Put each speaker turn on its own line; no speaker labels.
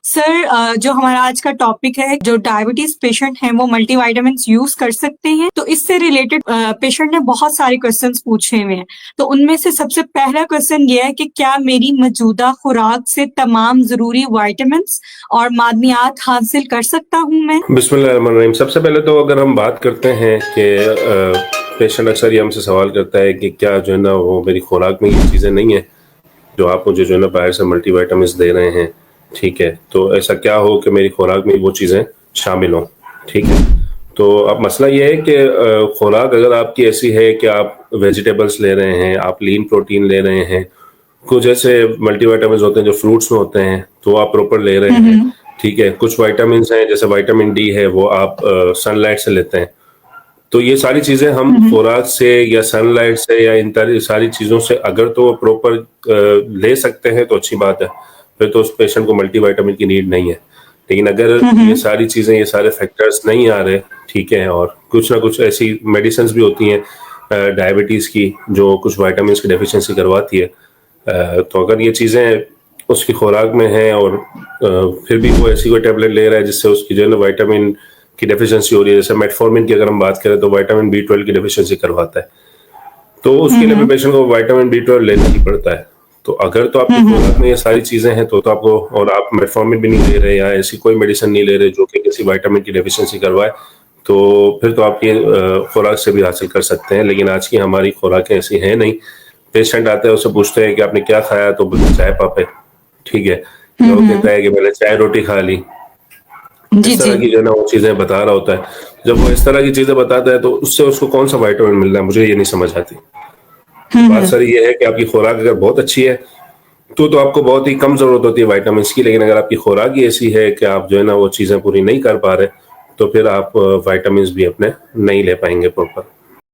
Sir जो हमारा आज का टॉपिक है, जो डायबिटीज पेशेंट हैं वो मल्टीविटामिन्स यूज कर सकते हैं, तो इससे रिलेटेड पेशेंट ने बहुत सारे क्वेश्चंस पूछे हुए हैं। तो उनमें से सबसे पहला क्वेश्चन ये है कि क्या मेरी मौजूदा खुराक से तमाम जरूरी विटामिन्स और मादनियात हासिल कर सकता हूँ मैं?
बिस्मिल्लाहिर्रहमानिर्रहीम। सबसे पहले तो अगर हम बात करते हैं कि पेशेंट अक्सर ये हमसे सवाल करता है कि क्या जो है ना वो मेरी खुराक में ये चीज़ें नहीं है जो आप मुझे जो है ना बाहर से मल्टीविटामिन्स दे रहे हैं, ठीक है, तो ऐसा क्या हो कि मेरी खुराक में वो चीज़ें शामिल हों, ठीक है। तो अब मसला ये है कि खुराक अगर आपकी ऐसी है कि आप वेजिटेबल्स ले रहे हैं, आप लीन प्रोटीन ले रहे हैं, कुछ ऐसे मल्टीविटामिन्स होते हैं जो फ्रूट्स में होते हैं तो आप प्रॉपर ले रहे हैं, ठीक है। कुछ विटामिन्स हैं जैसे विटामिन डी है वो आप सनलाइट से लेते हैं। तो ये सारी चीजें हम खुराक से या सनलाइट से या इन सारी चीजों से अगर तो प्रॉपर ले सकते हैं तो अच्छी बात है, फिर तो उस पेशेंट को मल्टीविटामिन की नीड नहीं है। लेकिन अगर ये सारी चीजें, ये सारे फैक्टर्स नहीं आ रहे, ठीक है, और कुछ ना कुछ ऐसी मेडिसिन भी होती हैं डायबिटीज की जो कुछ विटामिन की डेफिशिएंसी करवाती है, तो अगर ये चीजें उसकी खुराक में है और फिर भी वो ऐसी कोई टेबलेट ले रहा है जिससे उसकी जो है ना विटामिन की डेफिशिएंसी हो रही है, जैसे मेटफॉर्मिन की अगर हम बात करें तो विटामिन B12 की डेफिशिएंसी करवाता है, तो उसके लिए भी पेशेंट को विटामिन B12 लेना ही पड़ता है। तो अगर तो आपकी खुराक में ये सारी चीजें हैं तो आपको, और आप मेटफॉर्मिन भी नहीं ले रहे या ऐसी कोई मेडिसिन नहीं ले रहे जो कि किसी विटामिन की डेफिशिएंसी करवाए, तो फिर तो आप ये खुराक से भी हासिल कर सकते हैं। लेकिन आज की हमारी खुराकें ऐसी हैं नहीं। पेशेंट आता है, उससे पूछते हैं कि आपने क्या खाया, तो बोलते चाय पापे, ठीक है, तो वो कहता है कि मैंने चाय रोटी खा ली।
जी
इस
जी।
तरह की जो है ना वो चीजें बता रहा होता है। जब वो इस तरह की चीजें बताता है तो उससे उसको कौन सा विटामिन मिल रहा है, मुझे ये नहीं समझ आती। बात सारी ये है कि आपकी खुराक अगर बहुत अच्छी है तो आपको बहुत ही कम जरूरत होती है विटामिन की, लेकिन अगर आपकी खुराक ही ऐसी है कि आप जो है ना वो चीजें पूरी नहीं कर पा रहे, तो फिर आप विटामिन भी अपने नहीं ले पाएंगे प्रॉपर।